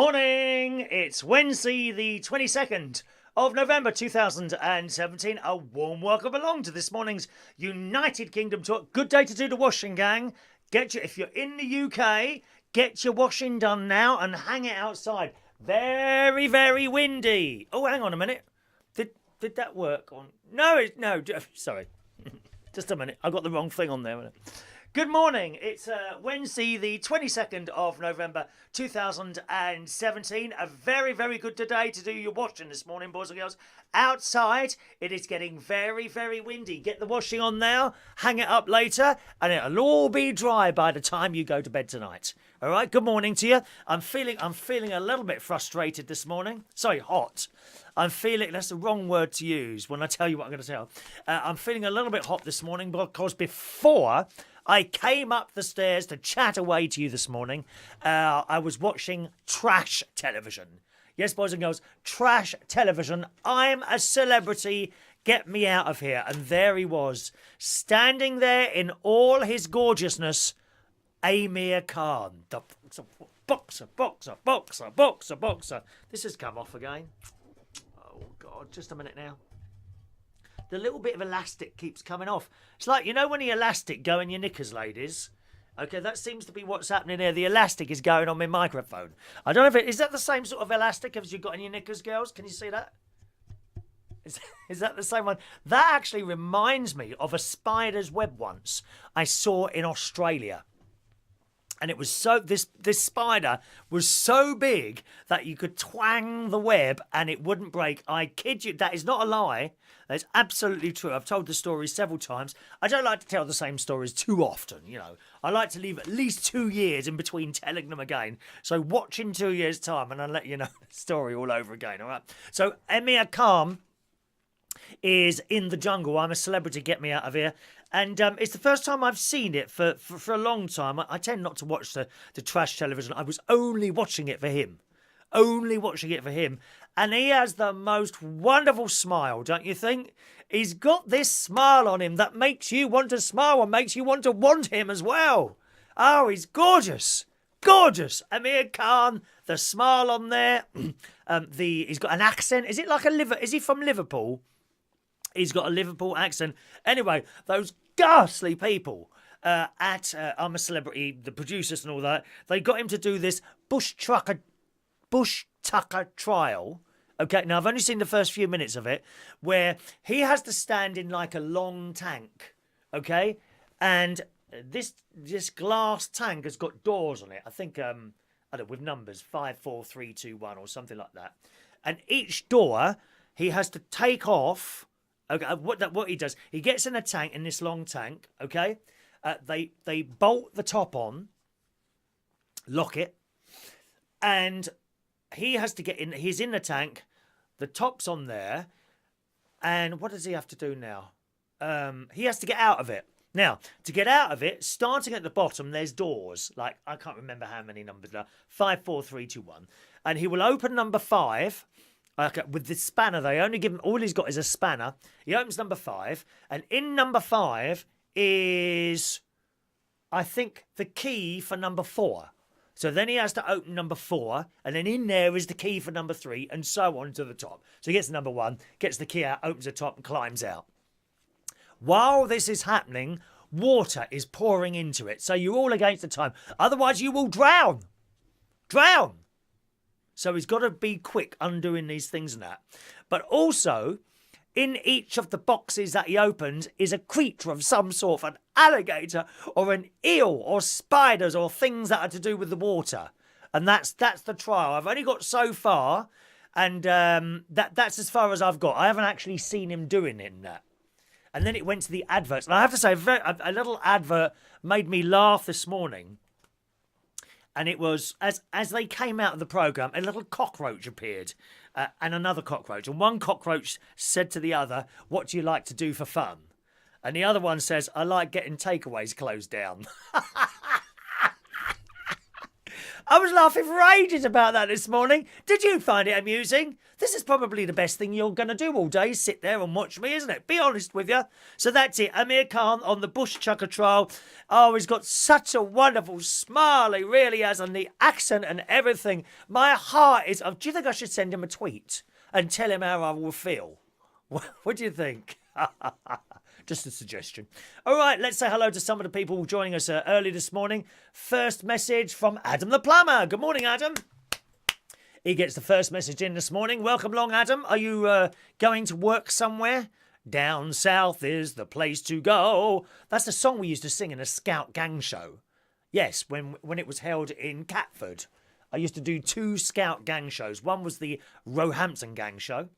Morning! It's Wednesday, the 22nd of November 2017. A warm welcome along to this morning's United Kingdom talk. Good day to do the washing, gang. If you're in the UK, get your washing done now and hang it outside. Very, very windy. Oh, hang on a minute. Did that work on? No, sorry. Just a minute. I got the wrong thing on there. Good morning. It's Wednesday, the 22nd of November 2017. A very, very good day to do your washing this morning, boys and girls. Outside, it is getting very, very windy. Get the washing on now, hang it up later, and it'll all be dry by the time you go to bed tonight. All right, good morning to you. I'm feeling a little bit frustrated this morning. Sorry, hot. That's the wrong word to use when I tell you what I'm going to tell. I'm feeling a little bit hot this morning because before I came up the stairs to chat away to you this morning, I was watching trash television. Yes, boys and girls, trash television. I'm a celebrity. Get me out of here. And there he was, standing there in all his gorgeousness, Amir Khan. The boxer. This has come off again. Oh, God, just a minute now. The little bit of elastic keeps coming off. It's like, you know when the elastic go in your knickers, ladies? Okay, that seems to be what's happening here. The elastic is going on my microphone. I don't know if is that the same sort of elastic as you've got in your knickers, girls? Can you see that? Is that the same one? That actually reminds me of a spider's web once I saw in Australia. And it was this spider was so big that you could twang the web and it wouldn't break. I kid you, that is not a lie. That's absolutely true. I've told the story several times. I don't like to tell the same stories too often, you know. I like to leave at least 2 years in between telling them again. So watch in 2 years' time and I'll let you know the story all over again, all right? So Amir Khan is in the jungle. I'm a celebrity, get me out of here. And it's the first time I've seen it for a long time. I tend not to watch the trash television. I was only watching it for him. And he has the most wonderful smile, don't you think? He's got this smile on him that makes you want to smile and makes you want to want him as well. Oh, he's gorgeous. Gorgeous. Amir Khan, the smile on there. He's got an accent. Is he from Liverpool? He's got a Liverpool accent. Anyway, those ghastly people at I'm a Celebrity, the producers and all that, they got him to do this Bushtucker trial. Okay, now I've only seen the first few minutes of it, where he has to stand in like a long tank, okay? And this glass tank has got doors on it. I think, I don't know, with numbers, 5, 4, 3, 2, 1 or something like that. And each door, he has to take off. Okay, what he does, he gets in a tank, in this long tank, okay? They bolt the top on, lock it, and he has to get in. He's in the tank, the top's on there, and what does he have to do now? He has to get out of it. Now, to get out of it, starting at the bottom, there's doors. Like, I can't remember how many numbers there are. 5, 4, 3, 2, 1. And he will open number 5. Okay, with the spanner, they only give him, all he's got is a spanner. He opens number 5, and in number 5 is, I think, the key for number 4. So then he has to open number 4, and then in there is the key for number 3, and so on to the top. So he gets number 1, gets the key out, opens the top, and climbs out. While this is happening, water is pouring into it, so you're all against the time. Otherwise, you will drown. Drown! So he's got to be quick undoing these things and that. But also, in each of the boxes that he opens is a creature of some sort, an alligator or an eel or spiders or things that are to do with the water. And that's the trial. I've only got so far, and that's as far as I've got. I haven't actually seen him doing it in that. And then it went to the adverts. And I have to say, a little advert made me laugh this morning. And it was, as they came out of the programme, a little cockroach appeared and another cockroach. And one cockroach said to the other, "What do you like to do for fun?" And the other one says, "I like getting takeaways closed down." I was laughing for ages about that this morning. Did you find it amusing? This is probably the best thing you're going to do all day, sit there and watch me, isn't it? Be honest with you. So that's it. Amir Khan on the Bushtucker trial. Oh, he's got such a wonderful smile. He really has, and the accent and everything. My heart is... do you think I should send him a tweet and tell him how I will feel? What do you think? Just a suggestion. All right, let's say hello to some of the people joining us early this morning. First message from Adam the Plumber. Good morning, Adam. He gets the first message in this morning. Welcome along, Adam. Are you going to work somewhere? Down south is the place to go. That's the song we used to sing in a Scout gang show. Yes, when it was held in Catford. I used to do 2 Scout gang shows. One was the Roehampton gang show,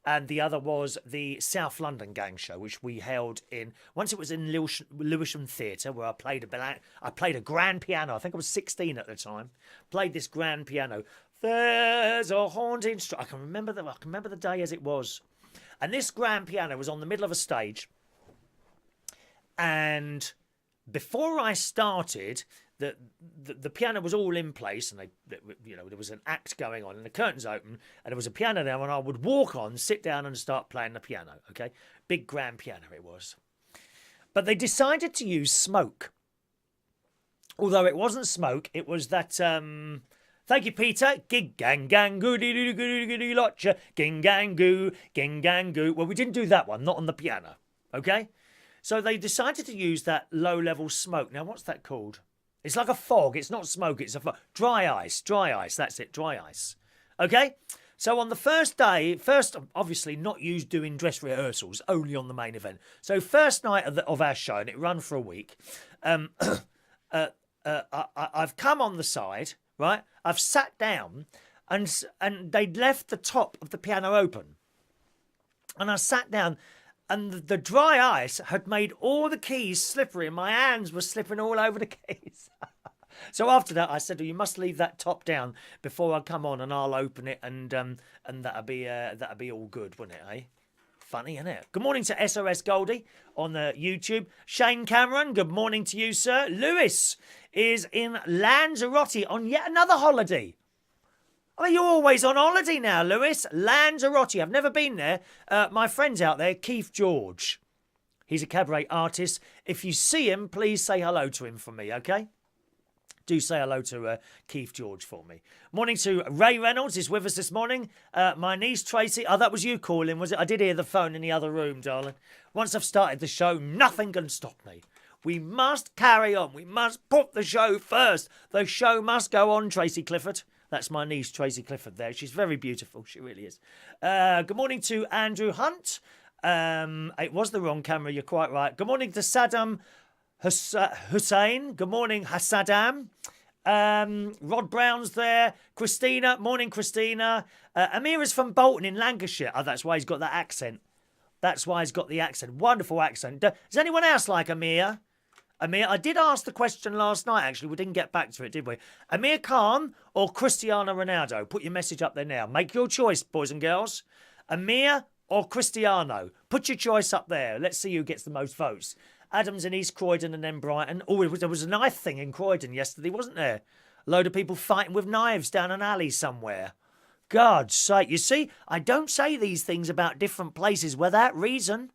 and the other was the South London gang show, which we held in... Once it was in Lewisham Theatre, where I played a grand piano. I think I was 16 at the time. Played this grand piano. There's a haunting... I can remember the day as it was. And this grand piano was on the middle of a stage. And before I started... The piano was all in place, and there was an act going on, and the curtains open, and there was a piano there, and I would walk on, sit down, and start playing the piano. Okay, big grand piano it was, but they decided to use smoke. Although it wasn't smoke, it was that. Thank you, Peter. Gig gang gang goo dee dee dee dee dee lotcha. Ging gang goo, ging gang goo. Well, we didn't do that one, not on the piano. Okay, so they decided to use that low level smoke. Now, what's that called? It's like a fog. It's not smoke. It's a fog. Dry ice. Dry ice. That's it. Dry ice. Okay? So on the first day, obviously not used doing dress rehearsals, only on the main event. So first night of our show, and it ran for a week, I've come on the side, right? I've sat down, and they'd left the top of the piano open. And I sat down, and the dry ice had made all the keys slippery, and my hands were slipping all over the keys. So after that, I said, you must leave that top down before I come on, and I'll open it, and that'll be all good, wouldn't it, eh? Funny, isn't it? Good morning to SOS Goldie on YouTube. Shane Cameron, good morning to you, sir. Lewis is in Lanzarote on yet another holiday. I mean, you're always on holiday now, Lewis. Lanzarote. I've never been there. My friend's out there, Keith George. He's a cabaret artist. If you see him, please say hello to him for me, okay? Do say hello to Keith George for me. Morning to Ray Reynolds. He's with us this morning. My niece, Tracy. Oh, that was you calling, was it? I did hear the phone in the other room, darling. Once I've started the show, nothing can stop me. We must carry on. We must put the show first. The show must go on, Tracy Clifford. That's my niece, Tracy Clifford there. She's very beautiful. She really is. Good morning to Andrew Hunt. It was the wrong camera. You're quite right. Good morning to Saddam Hussein. Good morning, Hassadam. Rod Brown's there. Christina. Morning, Christina. Amir is from Bolton in Lancashire. Oh, that's why he's got that accent. That's why he's got the accent. Wonderful accent. Does anyone else like Amir? Amir, I did ask the question last night, actually. We didn't get back to it, did we? Amir Khan or Cristiano Ronaldo? Put your message up there now. Make your choice, boys and girls. Amir or Cristiano? Put your choice up there. Let's see who gets the most votes. Adams in East Croydon and then Brighton. Oh, there was a knife thing in Croydon yesterday, wasn't there? A load of people fighting with knives down an alley somewhere. God's sake. You see, I don't say these things about different places without reason.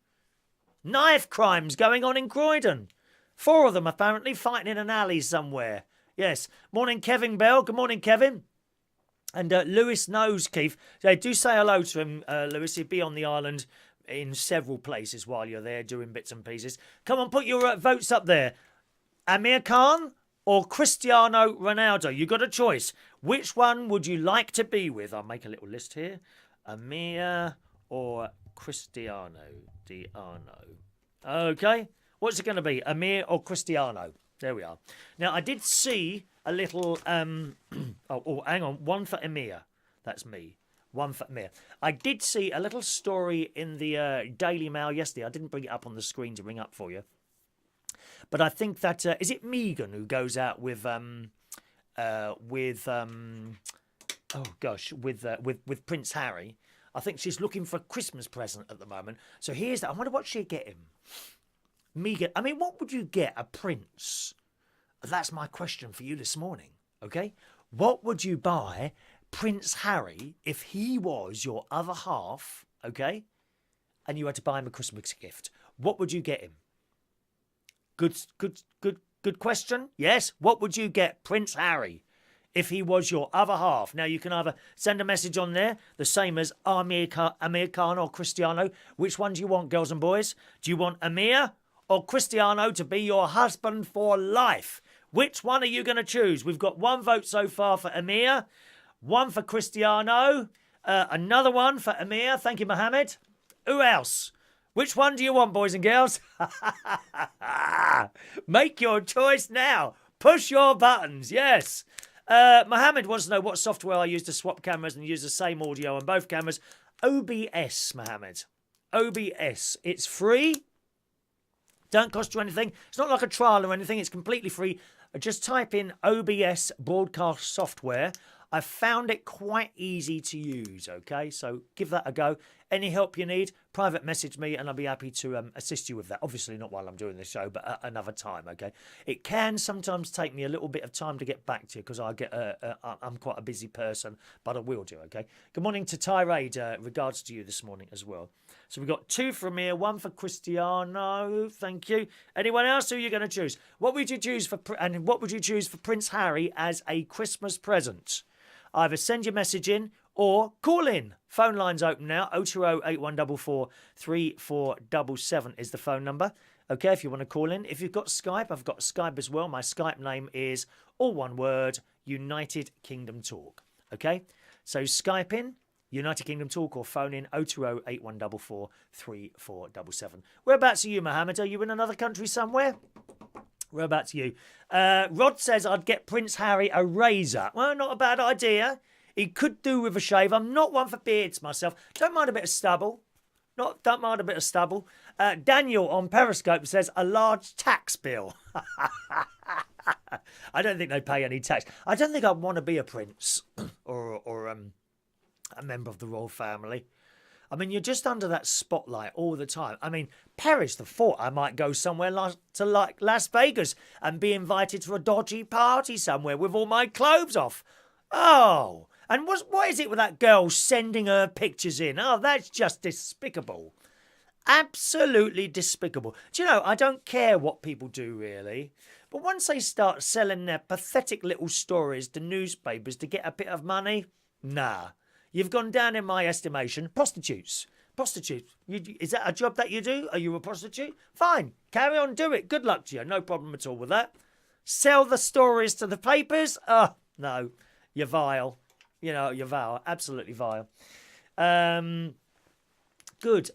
Knife crimes going on in Croydon. 4 of them apparently fighting in an alley somewhere. Yes. Morning, Kevin Bell. Good morning, Kevin. And Lewis knows Keith. Do say hello to him, Lewis. He'll be on the island in several places while you're there doing bits and pieces. Come on, put your votes up there. Amir Khan or Cristiano Ronaldo? You got a choice. Which one would you like to be with? I'll make a little list here. Amir or Cristiano? Okay. What's it going to be? Amir or Cristiano? There we are. Now, I did see a little... hang on. One for Amir. That's me. One for Amir. I did see a little story in the Daily Mail yesterday. I didn't bring it up on the screen to bring up for you. But I think that... is it Meghan who goes out with Prince Harry? I think she's looking for a Christmas present at the moment. So here's that. I wonder what she'd get him. Meghan, I mean, what would you get a prince? That's my question for you this morning, okay? what would you buy Prince Harry if he was your other half, okay? And you had to buy him a Christmas gift. What would you get him? Good question. Yes. What would you get Prince Harry if he was your other half? Now, you can either send a message on there, the same as Amir Khan or Cristiano. Which one do you want, girls and boys? Do you want Amir or Cristiano to be your husband for life? Which one are you going to choose? We've got 1 vote so far for Amir, 1 for Cristiano, another one for Amir. Thank you, Mohammed. Who else? Which one do you want, boys and girls? Make your choice now. Push your buttons. Yes. Mohammed wants to know what software I use to swap cameras and use the same audio on both cameras. OBS, Mohammed. OBS. It's free. Don't cost you anything. It's not like a trial or anything. It's completely free. Just type in OBS broadcast software. I found it quite easy to use, okay? So give that a go. Any help you need, private message me and I'll be happy to assist you with that. Obviously not while I'm doing the show, but at another time, okay? It can sometimes take me a little bit of time to get back to you because I'm quite a busy person, but I will do, okay? Good morning to Tirade. Regards to you this morning as well. So we've got 2 from here, 1 for Cristiano. Thank you. Anyone else? Who are you going to choose? What would you choose for Prince Harry as a Christmas present? Either send your message in or call in. Phone lines open now. 020 8144 3477 is the phone number. Okay, if you want to call in. If you've got Skype, I've got Skype as well. My Skype name is all one word, United Kingdom Talk. Okay, so Skype in, United Kingdom Talk, or phone in 020 8144 3477. Whereabouts are you, Mohammed? Are you in another country somewhere? Whereabouts are you? Rod says I'd get Prince Harry a razor. Well, not a bad idea. He could do with a shave. I'm not one for beards myself. Don't mind a bit of stubble. Don't mind a bit of stubble. Daniel on Periscope says a large tax bill. I don't think they pay any tax. I don't think I'd want to be a prince or a member of the royal family. I mean, you're just under that spotlight all the time. I mean, Paris, the thought I might go somewhere like Las Vegas and be invited to a dodgy party somewhere with all my clothes off. Oh, and what is it with that girl sending her pictures in? Oh, that's just despicable. Absolutely despicable. Do you know, I don't care what people do, really. But once they start selling their pathetic little stories to newspapers to get a bit of money, nah. You've gone down in my estimation. Prostitutes. Is that a job that you do? Are you a prostitute? Fine. Carry on, do it. Good luck to you. No problem at all with that. Sell the stories to the papers? Oh, no. You're vile. You know, you're vile. Absolutely vile. Good.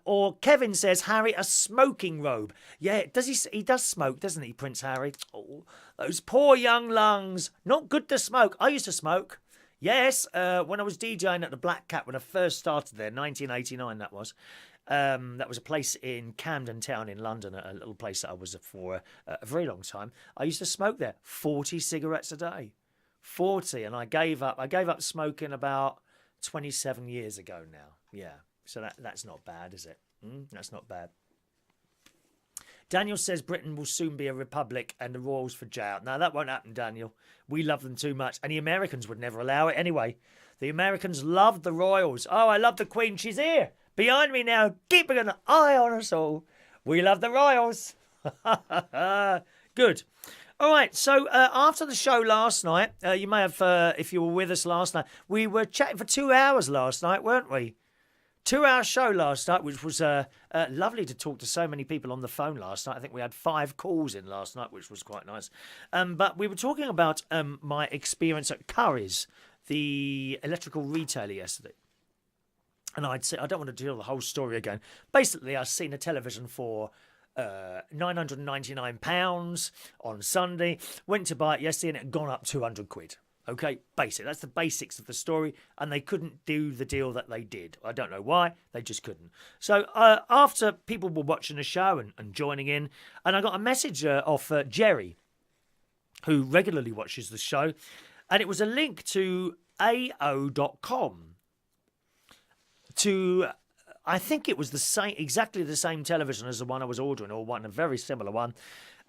Or Kevin says, Harry, a smoking robe. Yeah, he does smoke, doesn't he, Prince Harry? Oh, those poor young lungs. Not good to smoke. I used to smoke. Yes, when I was DJing at the Black Cat, when I first started there, 1989 that was. That was a place in Camden Town in London, a little place that I was for a very long time. I used to smoke there, 40 cigarettes a day. 40, and I gave up smoking about 27 years ago now. Yeah, so that's not bad, is it? That's not bad. Daniel says Britain will soon be a republic and the royals for jail. No, that won't happen, Daniel. We love them too much. And the Americans would never allow it anyway. The Americans love the royals. Oh, I love the Queen. She's here. Behind me now. Keeping an eye on us all. We love the royals. Good. All right, so after the show last night, you may have, if you were with us last night, we were chatting for 2 hours last night, weren't we? 2-hour show last night, which was lovely to talk to so many people on the phone last night. I think we had 5 calls in last night, which was quite nice. But we were talking about my experience at Curry's, the electrical retailer, yesterday. And I'd say, I don't want to tell the whole story again. Basically, I'd seen a television for £999 on Sunday. Went to buy it yesterday and it had gone up 200 quid. Okay, basic. That's the basics of the story, and they couldn't do the deal that they did. I don't know why, they just couldn't. So after people were watching the show and joining in, and I got a message off Gerry, who regularly watches the show, and it was a link to AO.com to, I think it was exactly the same television as the one I was ordering, or a very similar one.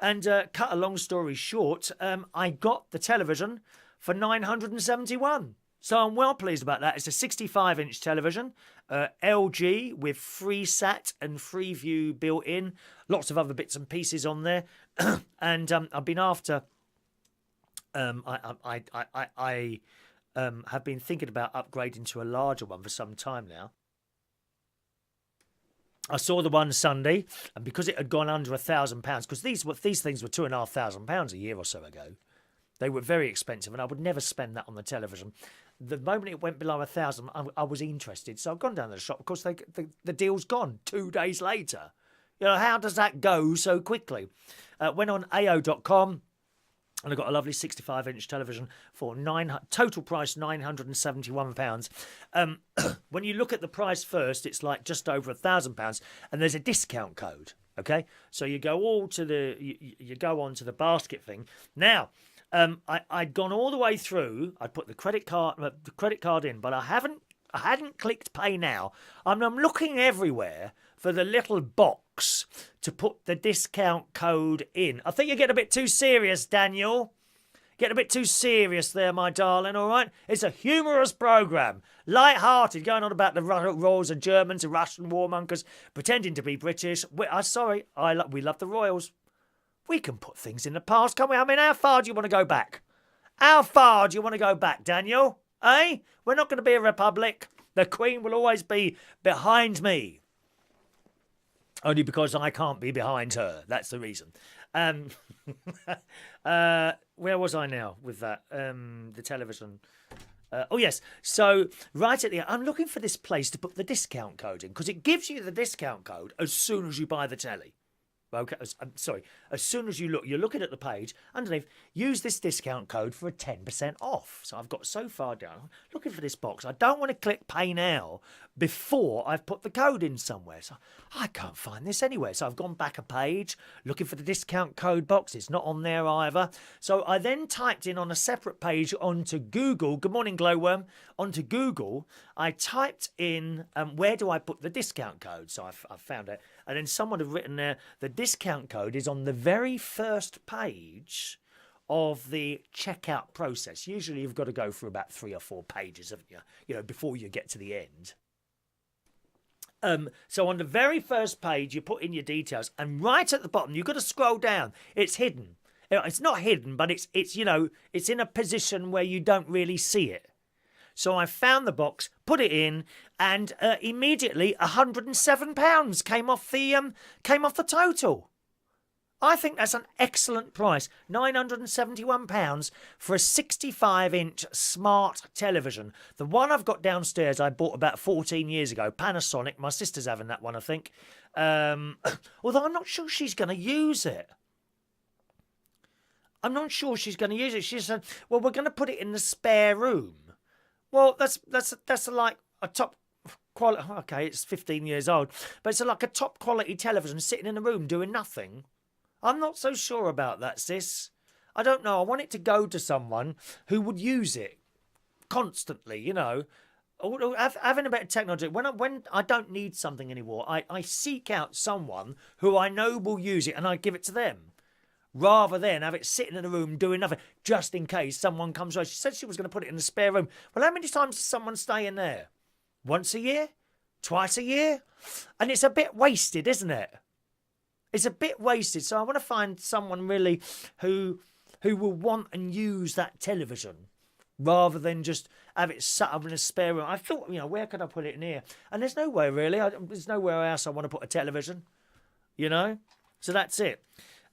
And cut a long story short, I got the television for $971. So I'm well pleased about that. It's a 65-inch television, LG with FreeSat and FreeView built in. Lots of other bits and pieces on there. And I've been after... I have been thinking about upgrading to a larger one for some time now. I saw the one Sunday, and because it had gone under £1,000, because these things were £2,500 a year or so ago, they were very expensive, and I would never spend that on the television. The moment it went below 1,000, I was interested, so I've gone down to the shop. Of course, the deal's gone 2 days later. You know, how does that go so quickly? Went on AO.com. And I got a lovely 65-inch television for total price £971. When you look at the price first, it's like just over £1,000, and there's a discount code. Okay, so you go onto the basket thing. Now, I'd gone all the way through. I'd put the credit card in, but I hadn't clicked pay now. I'm looking everywhere for the little box to put the discount code in. I think you get a bit too serious, Daniel. Get a bit too serious there, my darling, all right? It's a humorous programme. Light-hearted, going on about the royals and Germans and Russian warmongers, pretending to be British. We love the royals. We can put things in the past, can't we? I mean, how far do you want to go back? How far do you want to go back, Daniel? Eh? We're not going to be a republic. The Queen will always be behind me. Only because I can't be behind her. That's the reason. Where was I now with that? The television. Oh, yes. So, right at the end, I'm looking for this place to put the discount code in, because it gives you the discount code as soon as you buy the telly. Okay, I'm sorry. As soon as you're looking at the page, underneath, use this discount code for a 10% off. So I've got so far down, looking for this box. I don't want to click pay now before I've put the code in somewhere. So I can't find this anywhere. So I've gone back a page, looking for the discount code box. It's not on there either. So I then typed in on a separate page onto Google. Good morning, Glowworm. Onto Google, I typed in, where do I put the discount code? So I found it. And then someone had written there, the discount code is on the very first page of the checkout process. Usually you've got to go through about 3 or 4 pages, haven't you? You know, before you get to the end. So on the very first page, you put in your details, and right at the bottom, you've got to scroll down. It's hidden. It's not hidden, but it's in a position where you don't really see it. So I found the box, put it in, and immediately £107 came off the total. I think that's an excellent price. £971 for a 65-inch smart television. The one I've got downstairs I bought about 14 years ago, Panasonic. My sister's having that one, I think. Although I'm not sure she's going to use it. I'm not sure she's going to use it. She said, well, we're going to put it in the spare room. Well, that's like a top quality... Okay, it's 15 years old. But it's like a top quality television sitting in a room doing nothing. I'm not so sure about that, sis. I don't know. I want it to go to someone who would use it constantly, you know. Having a bit of technology. When I don't need something anymore, I seek out someone who I know will use it and I give it to them. Rather than have it sitting in a room doing nothing, just in case someone comes over. She said she was going to put it in the spare room. Well, how many times does someone stay in there? Once a year? Twice a year? And it's a bit wasted, isn't it? It's a bit wasted. So I want to find someone really who will want and use that television rather than just have it sat up in a spare room. I thought, you know, where could I put it in here? And there's nowhere really. There's nowhere else I want to put a television, you know? So that's it.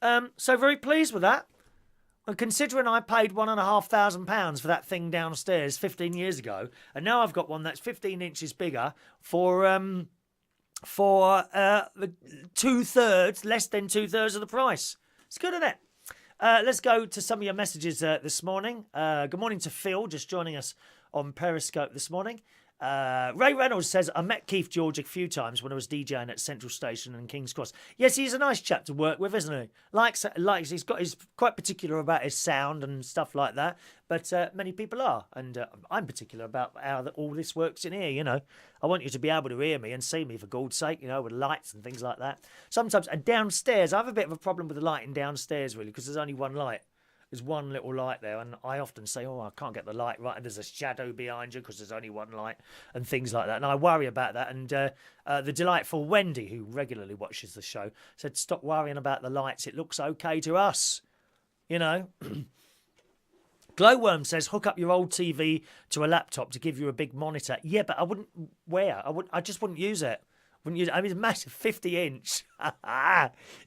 So very pleased with that. And considering I paid £1,500 for that thing downstairs 15 years ago, and now I've got one that's 15 inches bigger for the 2/3, less than 2/3 of the price. It's good, isn't it? Let's go to some of your messages this morning. Good morning to Phil, just joining us on Periscope this morning. Ray Reynolds says, I met Keith George a few times when I was DJing at Central Station and King's Cross. Yes, he's a nice chap to work with, isn't he? Likes he's quite particular about his sound and stuff like that. But many people are, and I'm particular about how all this works in here. You know, I want you to be able to hear me and see me for God's sake. You know, with lights and things like that. Sometimes downstairs, I have a bit of a problem with the lighting downstairs, really, because there's only one light. There's one little light there, and I often say, oh, I can't get the light right, and there's a shadow behind you because there's only one light, and things like that. And I worry about that. And the delightful Wendy, who regularly watches the show, said, stop worrying about the lights. It looks okay to us, you know. Glowworm says, hook up your old TV to a laptop to give you a big monitor. Yeah, but I wouldn't I just wouldn't use it. I mean, it's a massive 50-inch.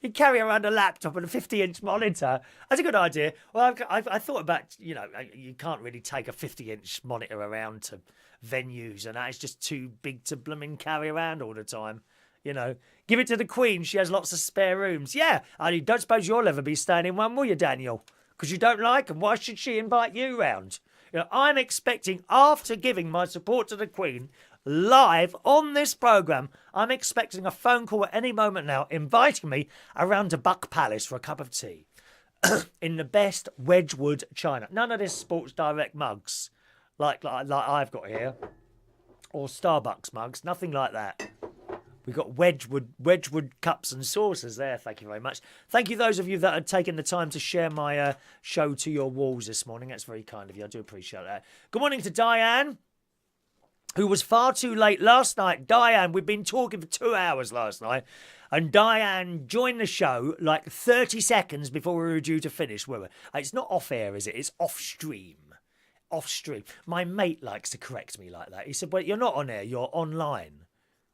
You carry around a laptop and a 50-inch monitor. That's a good idea. Well, I thought about, you know, you can't really take a 50-inch monitor around to venues, and that is just too big to blooming carry around all the time. You know, give it to the Queen. She has lots of spare rooms. Yeah, I don't suppose you'll ever be staying in one, will you, Daniel? Because you don't like them. Why should she invite you round? You know, I'm expecting, after giving my support to the Queen live on this programme, I'm expecting a phone call at any moment now inviting me around to Buck Palace for a cup of tea in the best Wedgwood china. None of this Sports Direct mugs like I've got here, or Starbucks mugs, nothing like that. We've got Wedgwood cups and saucers there. Thank you very much. Thank you, those of you that had taken the time to share my show to your walls this morning. That's very kind of you. I do appreciate that. Good morning to Diane, who was far too late last night. Diane, we've been talking for 2 hours last night, and Diane joined the show like 30 seconds before we were due to finish. It's not off air, is it? It's off stream. Off stream. My mate likes to correct me like that. He said, well, you're not on air, you're online.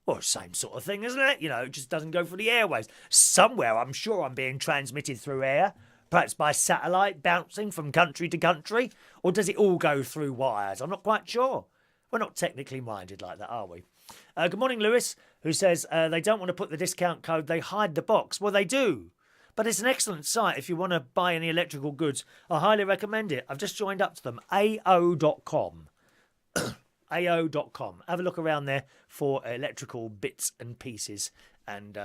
Well, same sort of thing, isn't it? You know, it just doesn't go through the airwaves. Somewhere, I'm sure I'm being transmitted through air, perhaps by satellite, bouncing from country to country. Or does it all go through wires? I'm not quite sure. We're not technically minded like that, are we? Good morning, Lewis, who says they don't want to put the discount code, they hide the box. Well, they do. But it's an excellent site if you want to buy any electrical goods. I highly recommend it. I've just joined up to them, AO.com. AO.com. Have a look around there for electrical bits and pieces, and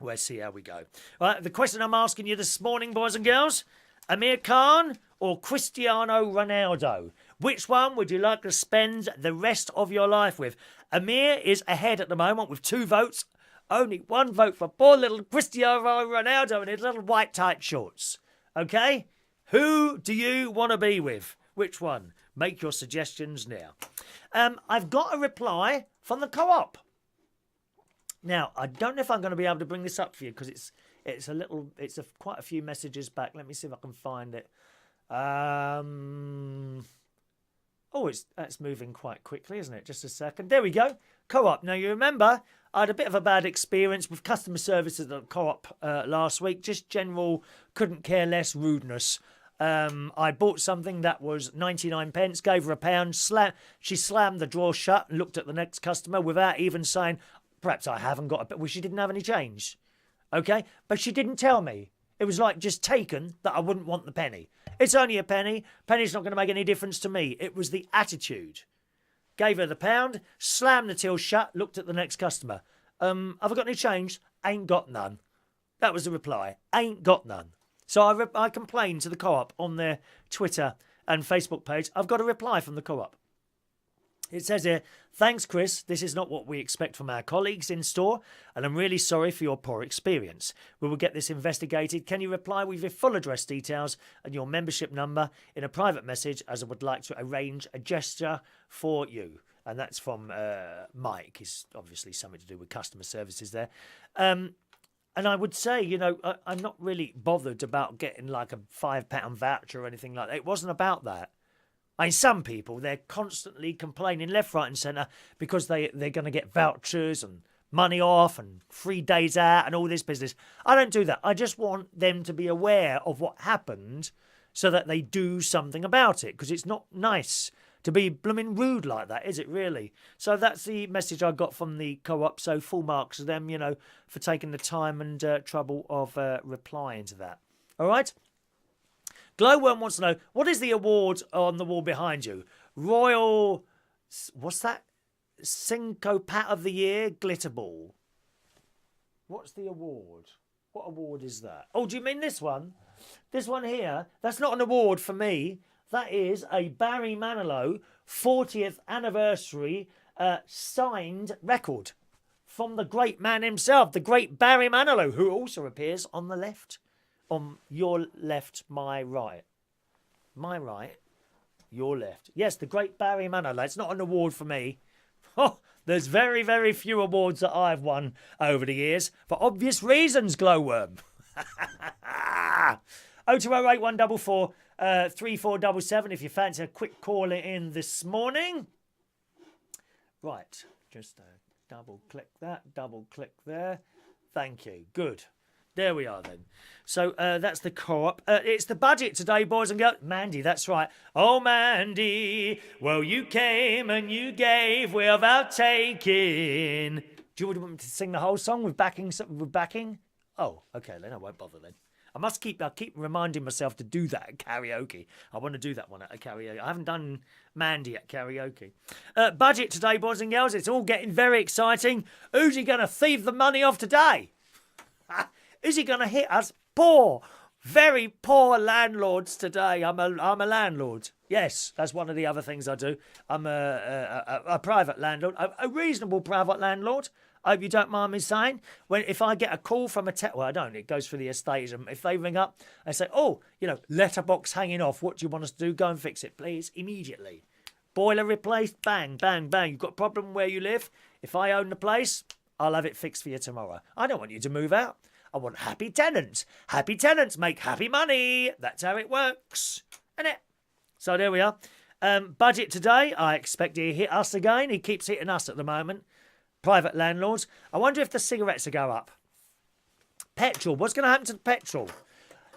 we'll see how we go. All right, the question I'm asking you this morning, boys and girls, Amir Khan or Cristiano Ronaldo? Which one would you like to spend the rest of your life with? Amir is ahead at the moment with 2 votes. Only 1 vote for poor little Cristiano Ronaldo in his little white tight shorts. Okay? Who do you want to be with? Which one? Make your suggestions now. I've got a reply from the co-op. Now, I don't know if I'm going to be able to bring this up for you because it's quite a few messages back. Let me see if I can find it. That's moving quite quickly, isn't it? Just a second. There we go. Co-op. Now, you remember, I had a bit of a bad experience with customer service at the co-op last week. Just general couldn't care less rudeness. I bought something that was 99 pence, gave her £1. She slammed the drawer shut and looked at the next customer without even saying, perhaps I haven't got a... Well, she didn't have any change. Okay? But she didn't tell me. It was like just taken that I wouldn't want the penny. It's only a penny. Penny's not going to make any difference to me. It was the attitude. Gave her the £1, slammed the till shut, looked at the next customer. Have I got any change? Ain't got none. That was the reply. Ain't got none. So I complained to the co-op on their Twitter and Facebook page. I've got a reply from the co-op. It says here, thanks, Chris. This is not what we expect from our colleagues in store, and I'm really sorry for your poor experience. We will get this investigated. Can you reply with your full address details and your membership number in a private message, as I would like to arrange a gesture for you? And that's from Mike. It's obviously something to do with customer services there. And I would say, you know, I'm not really bothered about getting like a £5 voucher or anything like that. It wasn't about that. I mean, some people, they're constantly complaining left, right and centre because they're going to get vouchers and money off and 3 days out and all this business. I don't do that. I just want them to be aware of what happened so that they do something about it, because it's not nice to be blooming rude like that, is it really? So that's the message I got from the co-op. So full marks to them, you know, for taking the time and trouble of replying to that. All right? Glowworm wants to know, what is the award on the wall behind you? Royal... What's that? Syncopat of the Year Glitter Ball. What's the award? What award is that? Oh, do you mean this one? This one here? That's not an award for me. That is a Barry Manilow 40th anniversary signed record from the great man himself, the great Barry Manilow, who also appears on the left on your left, my right. My right, your left. Yes, the Great Barrier Manor. It's not an award for me. Oh, there's very, very few awards that I've won over the years. For obvious reasons, Glowworm. 0208 144 3477 if you fancy a quick call in this morning. Right, just double click that, double click there. Thank you. Good. There we are then. So that's the co-op. It's the budget today, boys and girls. Mandy, that's right. Oh, Mandy, well, you came and you gave without taking. Do you want me to sing the whole song with backing? Oh, okay, then I won't bother then. I keep reminding myself to do that at karaoke. I want to do that one at a karaoke. I haven't done Mandy at karaoke. Budget today, boys and girls. It's all getting very exciting. Who's he going to thieve the money off today? Is he going to hit us? Poor, very poor landlords today. I'm a landlord. Yes, that's one of the other things I do. I'm a private landlord, a reasonable private landlord. I hope you don't mind me saying. If I get a call from well, I don't. It goes through the estate. If they ring up and say, oh, letterbox hanging off. What do you want us to do? Go and fix it, please, immediately. Boiler replaced. Bang, bang, bang. You've got a problem where you live. If I own the place, I'll have it fixed for you tomorrow. I don't want you to move out. I want happy tenants. Happy tenants make happy money. That's how it works. Isn't it? So there we are. Budget today. I expect he hit us again. He keeps hitting us at the moment. Private landlords. I wonder if the cigarettes will go up. Petrol. What's going to happen to the petrol?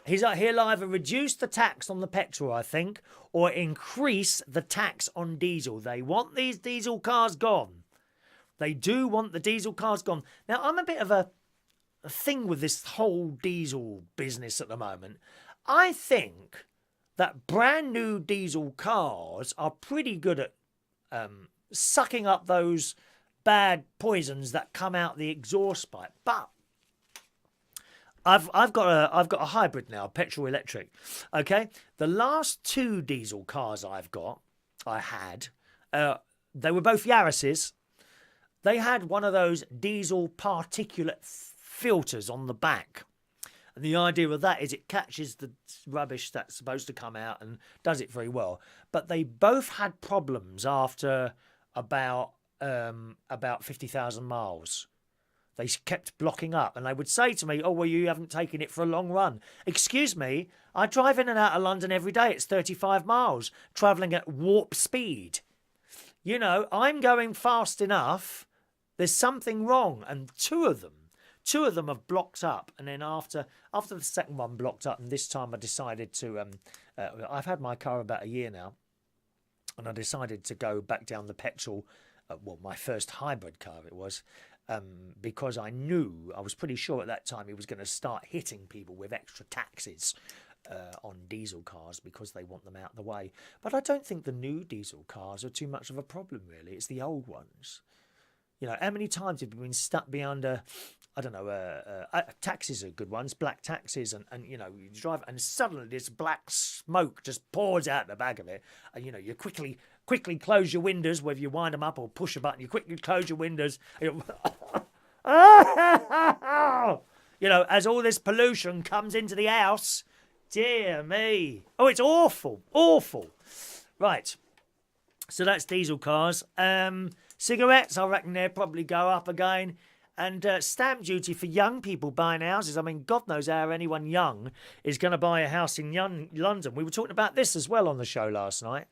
He'll either reduce the tax on the petrol, I think, or increase the tax on diesel. They want these diesel cars gone. They do want the diesel cars gone. Now, I'm a bit of a thing with this whole diesel business at the moment. I think that brand new diesel cars are pretty good at sucking up those bad poisons that come out the exhaust pipe. But I've got a hybrid now, petrol electric. Okay, the last two diesel cars I had, they were both Yaris's. They had one of those diesel particulate filters on the back. And the idea of that is it catches the rubbish that's supposed to come out and does it very well. But they both had problems after about 50,000 miles. They kept blocking up, and they would say to me, oh, well, you haven't taken it for a long run. Excuse me, I drive in and out of London every day. It's 35 miles, travelling at warp speed. I'm going fast enough. There's something wrong. And two of them have blocked up. And then after the second one blocked up, and this time I decided to, I've had my car about a year now, and I decided to go back down the petrol, my first hybrid car it was, because I was pretty sure at that time he was going to start hitting people with extra taxes on diesel cars because they want them out of the way. But I don't think the new diesel cars are too much of a problem, really. It's the old ones. How many times have you been stuck behind taxis are good ones, black taxis, and you drive and suddenly this black smoke just pours out the back of it, and you quickly close your windows, whether you wind them up or push a button, you quickly close your windows, as all this pollution comes into the house. Dear me. Oh, it's awful. Right, so that's diesel cars. Cigarettes, I reckon they'll probably go up again. And stamp duty for young people buying houses. I mean, God knows how anyone young is going to buy a house in London. We were talking about this as well on the show last night.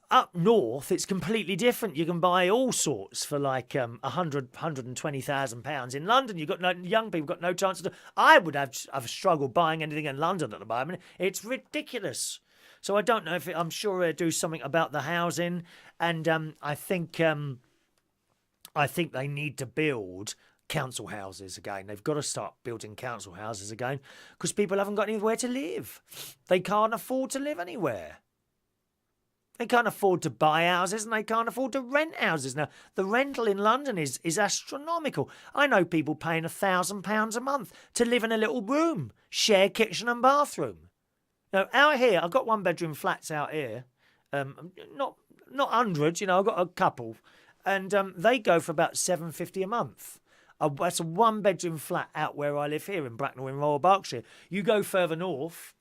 Up north, it's completely different. You can buy all sorts for like £120,000. In London, young people got no chance to do. I would have struggled buying anything in London at the moment. It's ridiculous. So I don't know I'm sure they'll do something about the housing, and I think they need to build council houses again. They've got to start building council houses again because people haven't got anywhere to live. They can't afford to live anywhere. They can't afford to buy houses and they can't afford to rent houses. Now, the rental in London is astronomical. I know people paying £1,000 a month to live in a little room, share kitchen and bathroom. Now, out here, I've got one-bedroom flats out here, not hundreds, I've got a couple, and they go for about £750 a month. That's a one-bedroom flat out where I live here in Bracknell in Royal Berkshire. You go further north,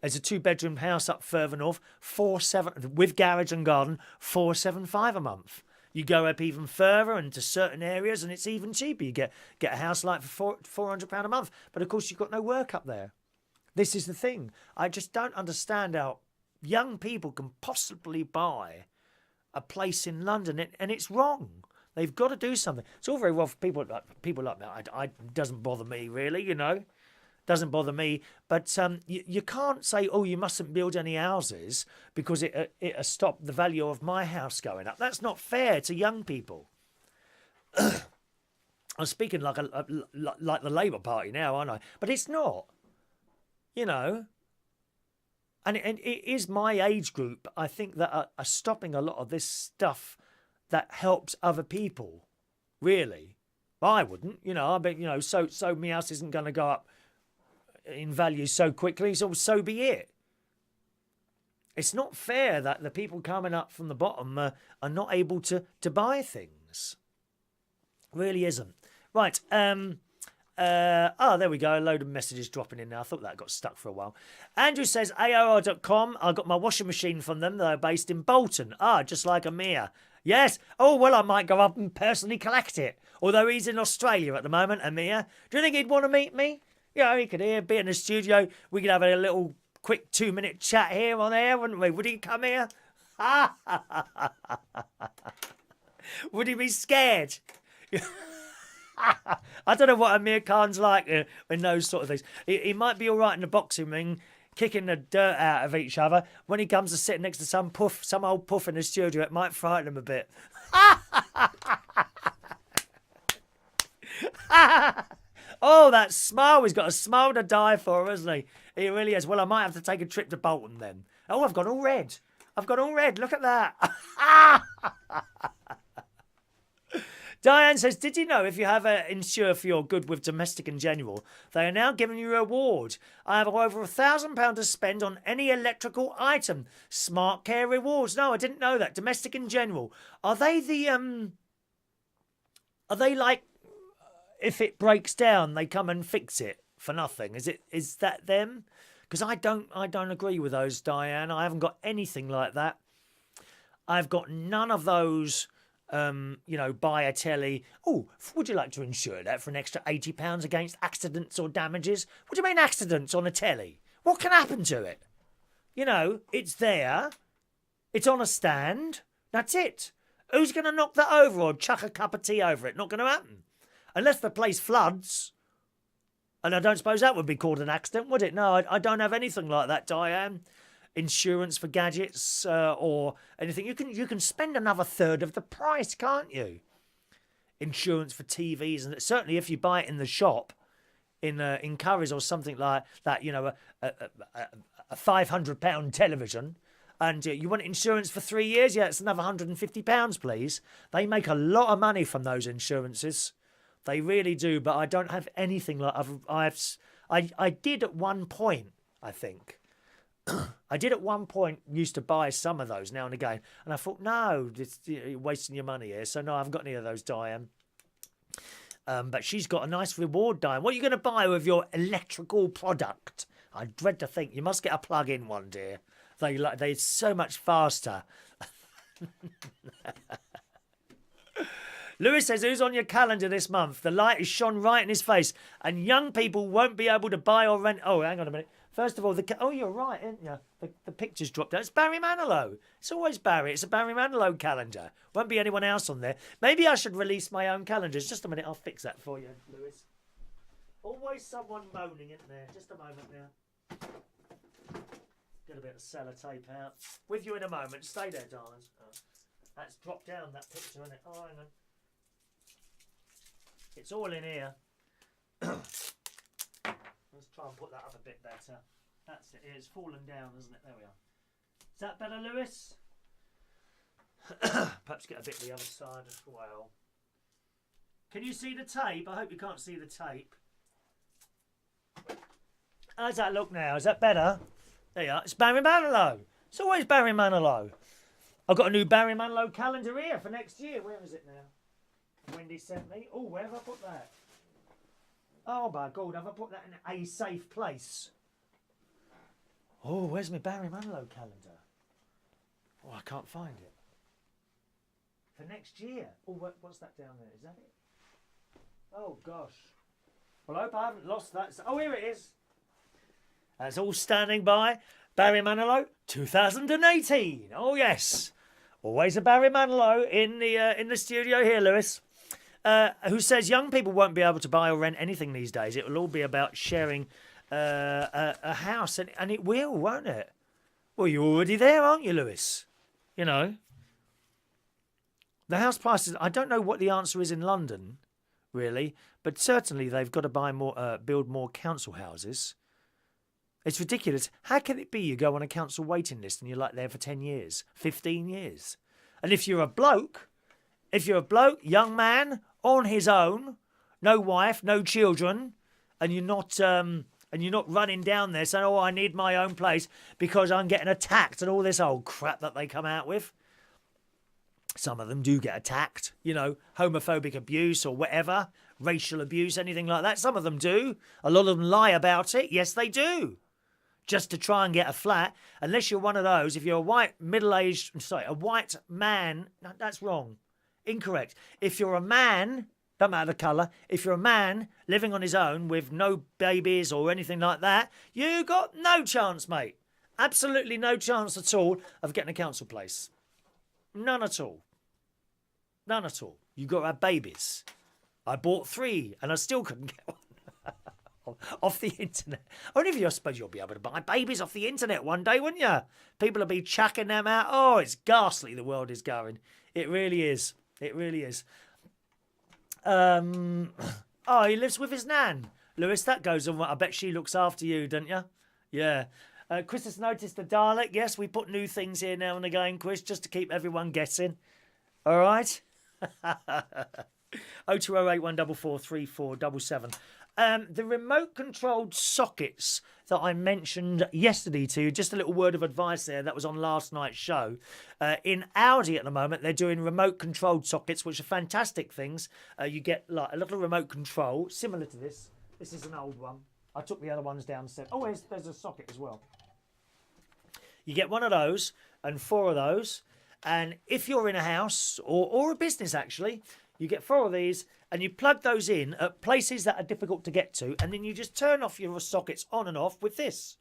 there's a two-bedroom house up further north, 4,700 with garage and garden, 475 a month. You go up even further into certain areas, and it's even cheaper. You get a house like for £400 a month, but of course you've got no work up there. This is the thing. I just don't understand how young people can possibly buy a place in London, and it's wrong. They've got to do something. It's all very well for people like me. It doesn't bother me, really, you know. Doesn't bother me. But you can't say, oh, you mustn't build any houses because it'll stop the value of my house going up. That's not fair to young people. I'm speaking like the Labour Party now, aren't I? But it's not. You know. And it is my age group, I think, that are stopping a lot of this stuff that helps other people, really. I wouldn't, you know. I bet, you know, so my house isn't going to go up in value so quickly, so be it. It's not fair that the people coming up from the bottom are not able to buy things. Really isn't. Right, there we go. A load of messages dropping in now. I thought that got stuck for a while. Andrew says, AOR.com. I got my washing machine from them. They're based in Bolton. Just like Amir. Yes. Oh, well, I might go up and personally collect it. Although he's in Australia at the moment, Amir. Do you think he'd want to meet me? You know, he could be in the studio. We could have a little quick 2-minute chat here on air, wouldn't we? Would he come here? Would he be scared? I don't know what Amir Khan's like in those sort of things. He might be all right in the boxing ring, kicking the dirt out of each other. When he comes to sit next to some old puff in the studio, it might frighten him a bit. Oh, that smile. He's got a smile to die for, hasn't he? He really has. Well, I might have to take a trip to Bolton then. Oh, I've gone all red. Look at that. Diane says, did you know if you have insure for your good with Domestic and General, they are now giving you a reward? I have over £1,000 to spend on any electrical item. Smart Care rewards. No, I didn't know that. Domestic and General. Are they like, if it breaks down, they come and fix it for nothing? Is that them? Because I don't agree with those, Diane. I haven't got anything like that. I've got none of those. Buy a telly. Oh, would you like to insure that for an extra £80 against accidents or damages? What do you mean accidents on a telly? What can happen to it? You know, it's there. It's on a stand. That's it. Who's going to knock that over or chuck a cup of tea over it? Not going to happen. Unless the place floods. And I don't suppose that would be called an accident, would it? No, I don't have anything like that, Diane. Insurance for gadgets or anything. You can spend another third of the price, can't you? Insurance for TVs, and certainly if you buy it in the shop, in Curry's or something like that, you know, a £500 television, and you want insurance for 3 years, yeah, it's another £150, please. They make a lot of money from those insurances. They really do, but I don't have anything like I did at one point, I think. I did at one point used to buy some of those now and again, and I thought, no, you're wasting your money here. So no, I haven't got any of those, Diane. But she's got a nice reward, Diane. What are you going to buy with your electrical product? I dread to think. You must get a plug-in one, dear. They're so much faster. Lewis says, who's on your calendar this month? The light is shone right in his face, and young people won't be able to buy or rent. Oh, hang on a minute. First of all, you're right, aren't you? The picture's dropped down. It's Barry Manilow. It's always Barry. It's a Barry Manilow calendar. Won't be anyone else on there. Maybe I should release my own calendars. Just a minute, I'll fix that for you, Lewis. Always someone moaning, isn't there? Just a moment now. Get a bit of sellotape out. With you in a moment. Stay there, darlings. Oh, that's dropped down, that picture, isn't it? Oh, hang on. It's all in here. Let's try and put that up a bit better. That's it. It's fallen down, isn't it? There we are. Is that better, Lewis? Perhaps get a bit the other side as well. Can you see the tape? I hope you can't see the tape. How's that look now? Is that better? There you are. It's Barry Manilow. It's always Barry Manilow. I've got a new Barry Manilow calendar here for next year. Where is it now? Wendy sent me. Oh, where have I put that? Oh, my God, have I put that in a safe place? Oh, where's my Barry Manilow calendar? Oh, I can't find it. For next year. Oh, what's that down there? Is that it? Oh, gosh. Well, I hope I haven't lost that. Oh, here it is. That's all standing by. Barry Manilow, 2018. Oh, yes. Always a Barry Manilow in the studio here, Lewis. Who says young people won't be able to buy or rent anything these days. It will all be about sharing a house. And it will, won't it? Well, you're already there, aren't you, Lewis? You know. The house prices, I don't know what the answer is in London, really. But certainly they've got to buy more, build more council houses. It's ridiculous. How can it be you go on a council waiting list and you're like there for 10 years, 15 years? And if you're a bloke, young man, on his own, no wife, no children, and you're not running down there saying, oh, I need my own place because I'm getting attacked and all this old crap that they come out with. Some of them do get attacked, you know, homophobic abuse or whatever, racial abuse, anything like that. Some of them do. A lot of them lie about it. Yes, they do. Just to try and get a flat. Unless you're one of those, if you're a white a white man, no, that's wrong. Incorrect. If you're a man, don't matter the colour, if you're a man living on his own with no babies or anything like that, you got no chance, mate. Absolutely no chance at all of getting a council place. None at all. None at all. You got to have babies. I bought 3 and I still couldn't get one. Off the internet. Only I suppose you'll be able to buy babies off the internet one day, wouldn't you? People will be chucking them out. Oh, it's ghastly the world is going. It really is. It really is. Oh, he lives with his nan. Lewis, that goes on. I bet she looks after you, don't you? Yeah. Chris has noticed the Dalek. Yes, we put new things here now and again, Chris, just to keep everyone guessing. All right? 0208 144 3477. The remote-controlled sockets that I mentioned yesterday to you, just a little word of advice there, that was on last night's show. In Audi at the moment, they're doing remote-controlled sockets, which are fantastic things. You get like a little remote control, similar to this. This is an old one. I took the other ones downstairs. Oh, there's a socket as well. You get one of those and 4 of those. And if you're in a house, or a business actually, you get 4 of these and you plug those in at places that are difficult to get to, and then you just turn off your sockets on and off with this.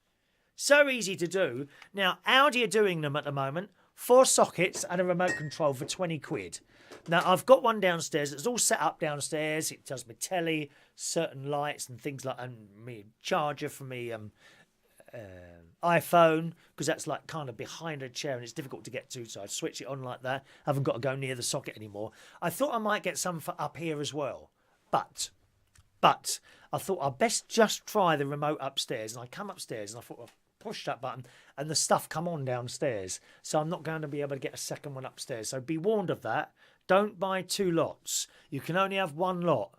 So easy to do. Now, Audi are doing them at the moment. 4 sockets and a remote control for 20 quid. Now, I've got one downstairs. It's all set up downstairs. It does my telly, certain lights and things like, and me charger for me iPhone, because that's like kind of behind a chair and it's difficult to get to, so I switch it on like that. I haven't got to go near the socket anymore. I thought I might get some for up here as well, but I thought I'd best just try the remote upstairs. And I come upstairs and I thought I'll push that button and the stuff come on downstairs, so I'm not going to be able to get a second one upstairs. So be warned of that. Don't buy 2 lots. You can only have 1 lot.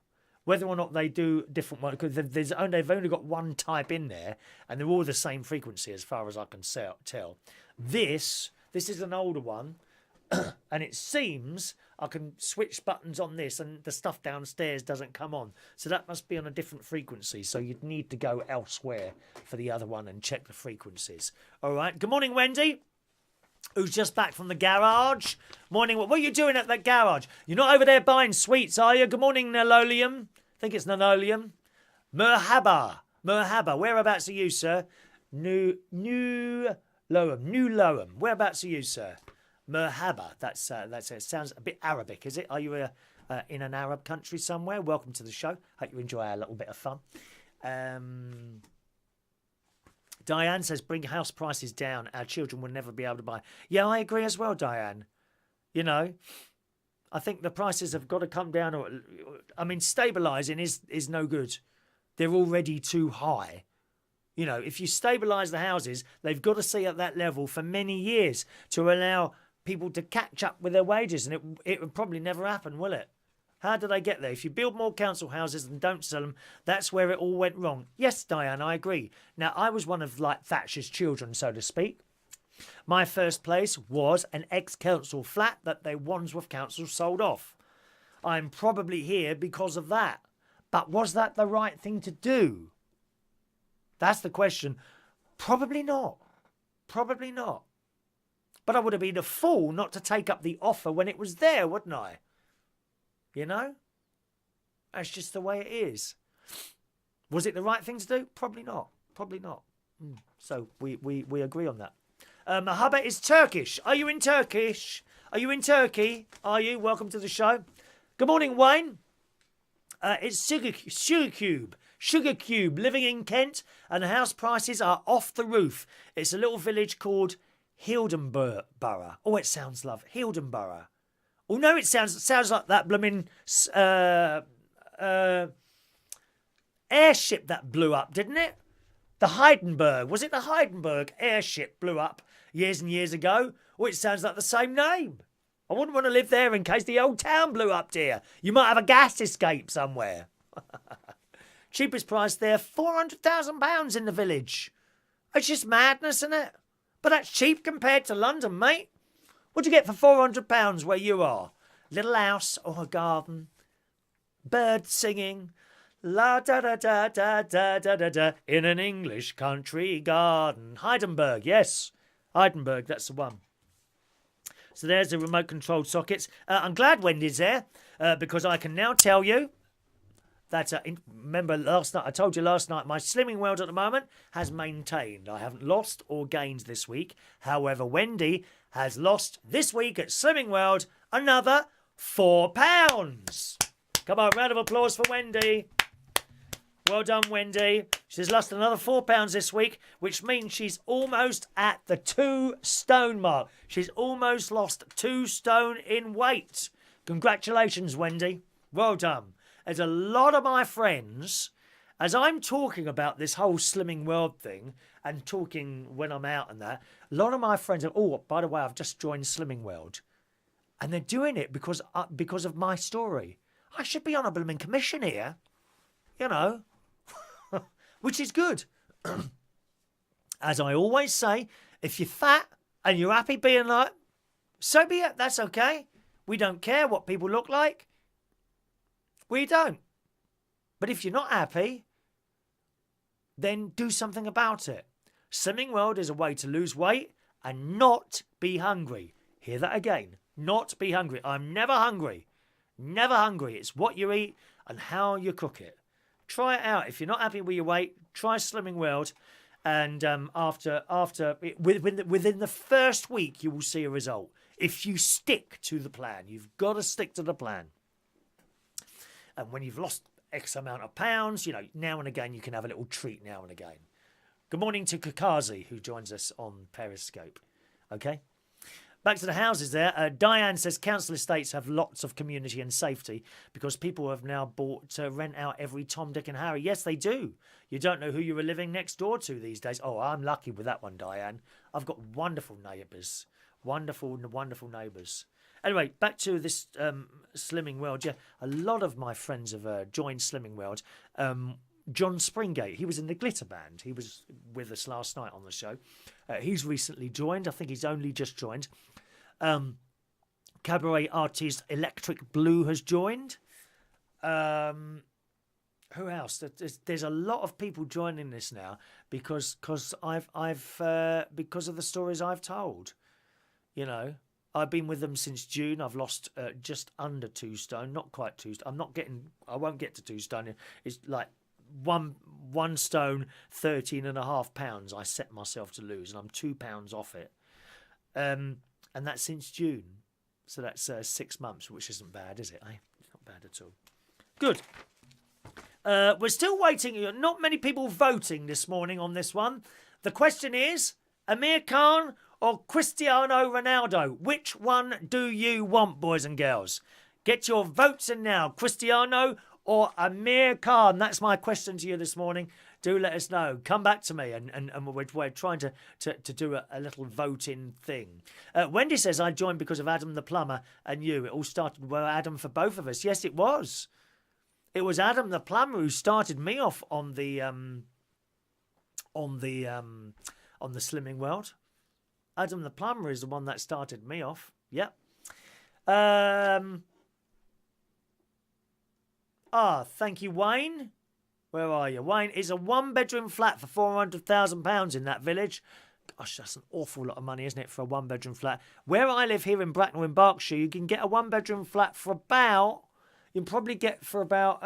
Whether or not they do different ones, because they've only got 1 type in there, and they're all the same frequency as far as I can tell. This is an older one, and it seems I can switch buttons on this, and the stuff downstairs doesn't come on. So that must be on a different frequency. So you'd need to go elsewhere for the other one and check the frequencies. All right. Good morning, Wendy, who's just back from the garage. Morning. What are you doing at that garage? You're not over there buying sweets, are you? Good morning, Nololium. I think it's Linoleum. Merhaba. Whereabouts are you, sir? New Loam. Whereabouts are you, sir? Merhaba. That's it. Sounds a bit Arabic, is it? Are you in an Arab country somewhere? Welcome to the show. Hope you enjoy our little bit of fun. Diane says, bring house prices down. Our children will never be able to buy. Yeah, I agree as well, Diane. You know, I think the prices have got to come down. I mean, stabilising is no good. They're already too high. You know, if you stabilise the houses, they've got to stay at that level for many years to allow people to catch up with their wages. And it would probably never happen, will it? How do they get there? If you build more council houses and don't sell them, that's where it all went wrong. Yes, Diane, I agree. Now, I was one of, like, Thatcher's children, so to speak. My first place was an ex-council flat that the Wandsworth Council sold off. I'm probably here because of that. But was that the right thing to do? That's the question. Probably not. Probably not. But I would have been a fool not to take up the offer when it was there, wouldn't I? You know? That's just the way it is. Was it the right thing to do? Probably not. Probably not. So we agree on that. Mahabet is Turkish. Are you in Turkish? Are you in Turkey? Are you? Welcome to the show. Good morning, Wayne. It's Sugar Cube, living in Kent, and the house prices are off the roof. It's a little village called Hildenborough. Oh, it sounds lovely. Hildenborough. Oh, no, it sounds like that blooming airship that blew up, didn't it? The Heidenberg. Was it the Heidenberg airship blew up years and years ago? Oh, it sounds like the same name. I wouldn't want to live there in case the old town blew up, dear. You might have a gas escape somewhere. Cheapest price there, £400,000 in the village. It's just madness, isn't it? But that's cheap compared to London, mate. What'd you get for £400 where you are? Little house or a garden. Birds singing. La da da da da da da da da in an English country garden. Heidenberg, yes. Heidenberg, that's the one. So there's the remote controlled sockets. I'm glad Wendy's there because I can now tell you that, remember last night, I told you last night, my slimming world at the moment has maintained. I haven't lost or gained this week. However, Wendy has lost this week at Slimming World another £4. Come on, round of applause for Wendy. Well done, Wendy. She's lost another £4 this week, which means she's almost at the 2 stone mark. She's almost lost 2 stone in weight. Congratulations, Wendy. Well done. There's a lot of my friends, as I'm talking about this whole Slimming World thing and talking when I'm out and that, a lot of my friends are, oh, by the way, I've just joined Slimming World. And they're doing it because of my story. I should be on a blooming commission here, you know. Which is good. As I always say, if you're fat and you're happy being like, so be it. That's okay. We don't care what people look like. We don't. But if you're not happy, then do something about it. Slimming World is a way to lose weight and not be hungry. Hear that again. Not be hungry. I'm never hungry. Never hungry. It's what you eat and how you cook it. Try it out. If you're not happy with your weight, try Slimming World, and within the first week, you will see a result. If you stick to the plan, you've got to stick to the plan. And when you've lost X amount of pounds, you know, now and again you can have a little treat now and again. Good morning to Kakazi, who joins us on Periscope. Okay. Back to the houses there. Diane says council estates have lots of community and safety because people have now bought to rent out every Tom, Dick and Harry. Yes, they do. You don't know who you were living next door to these days. Oh, I'm lucky with that one, Diane. I've got wonderful neighbours. Wonderful, wonderful neighbours. Anyway, back to this Slimming World. Yeah, a lot of my friends have joined Slimming World. John Springate, he was in the Glitter Band. He was with us last night on the show. He's recently joined. I think he's only just joined. Cabaret artist Electric Blue has joined. Who else? There's a lot of people joining this now because of the stories I've told. You know, I've been with them since June. I've lost just under 2 stone, not quite 2 stone. I won't get to 2 stone. It's like one stone, 13.5 pounds I set myself to lose, and I'm £2 off it. And that's since June. So that's 6 months, which isn't bad, is it? It's not bad at all. Good. We're still waiting. Not many people voting this morning on this one. The question is, Amir Khan or Cristiano Ronaldo? Which one do you want, boys and girls? Get your votes in now. Cristiano or Amir Khan? That's my question to you this morning. Do let us know. Come back to me, and we're trying to do a little voting thing. Wendy says, I joined because of Adam the plumber and you. It all started with Adam for both of us. Yes, it was. It was Adam the plumber who started me off on the Slimming World. Adam the plumber is the one that started me off. Yep. Ah, thank you, Wayne. Where are you? Wayne, is a one-bedroom flat for £400,000 in that village. Gosh, that's an awful lot of money, isn't it, for a one-bedroom flat? Where I live here in Bracknell in Berkshire, you can get a one-bedroom flat for about... You can probably get for about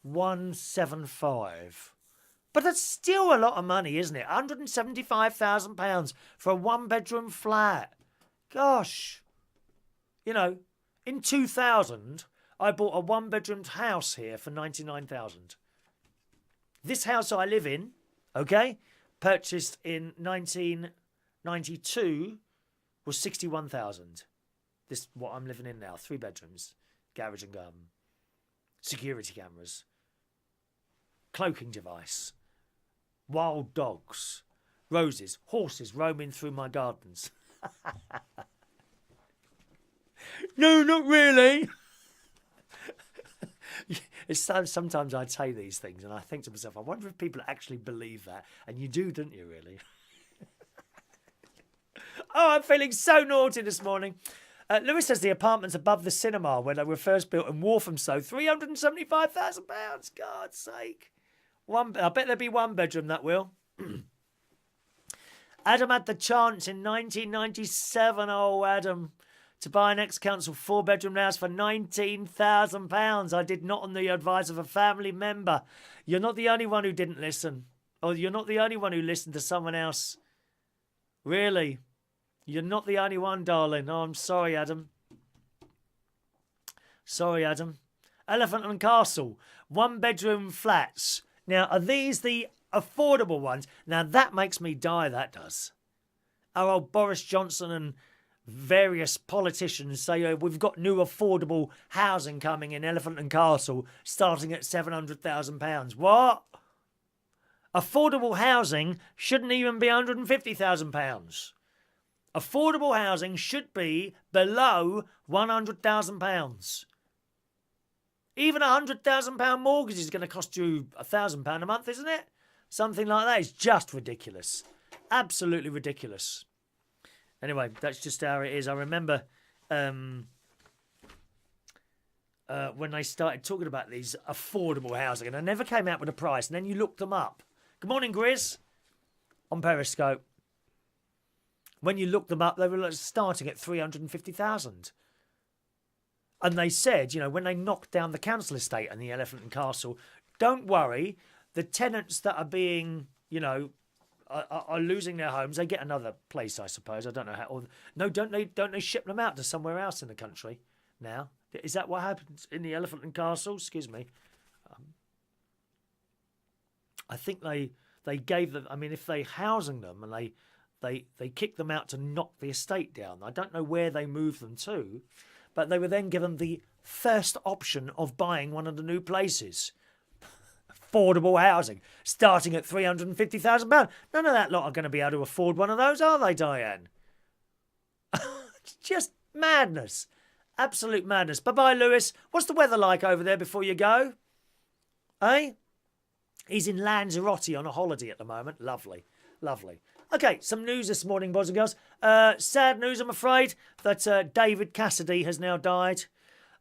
175. But that's still a lot of money, isn't it? £175,000 for a one-bedroom flat. Gosh. You know, in 2000, I bought a one-bedroom house here for $99,000. This house I live in, okay, purchased in 1992, was $61,000. This what I'm living in now. 3 bedrooms, garage and garden, security cameras, cloaking device, wild dogs, roses, horses roaming through my gardens. No, not really. Sometimes I say these things and I think to myself, I wonder if people actually believe that. And you do, don't you, really? Oh, I'm feeling so naughty this morning. Lewis says the apartments above the cinema when they were first built in Walthamstow, £375,000. God's sake. I bet there'll be one bedroom, that will. Adam had the chance in 1997, oh Adam, to buy an ex-council 4-bedroom house for £19,000. I did not on the advice of a family member. You're not the only one who didn't listen. Or you're not the only one who listened to someone else. Really? You're not the only one, darling. Oh, I'm sorry, Adam. Sorry, Adam. Elephant and Castle. 1-bedroom flats. Now, are these the affordable ones? Now, that makes me die, that does. Our old Boris Johnson and various politicians say we've got new affordable housing coming in Elephant and Castle starting at £700,000. What? Affordable housing shouldn't even be £150,000. Affordable housing should be below £100,000. Even a £100,000 mortgage is going to cost you £1,000 a month, isn't it? Something like that is just ridiculous. Absolutely ridiculous. Anyway, that's just how it is. I remember when they started talking about these affordable housing, and I never came out with a price, and then you looked them up. Good morning, Grizz, on Periscope. When you looked them up, they were starting at 350,000. And they said, you know, when they knocked down the council estate and the Elephant and Castle, don't worry, the tenants that are being, you know, are losing their homes. They get another place, I suppose. I don't know how. Or, no, don't they ship them out to somewhere else in the country now? Is that what happens in the Elephant and Castle? Excuse me. I think they gave them. I mean, if they housing them and they kicked them out to knock the estate down. I don't know where they moved them to, but they were then given the first option of buying one of the new places. Affordable housing, starting at £350,000. None of that lot are going to be able to afford one of those, are they, Diane? It's just madness. Absolute madness. Bye-bye, Lewis. What's the weather like over there before you go? Eh? He's in Lanzarote on a holiday at the moment. Lovely. Lovely. Okay, some news this morning, boys and girls. Sad news, I'm afraid, that David Cassidy has now died.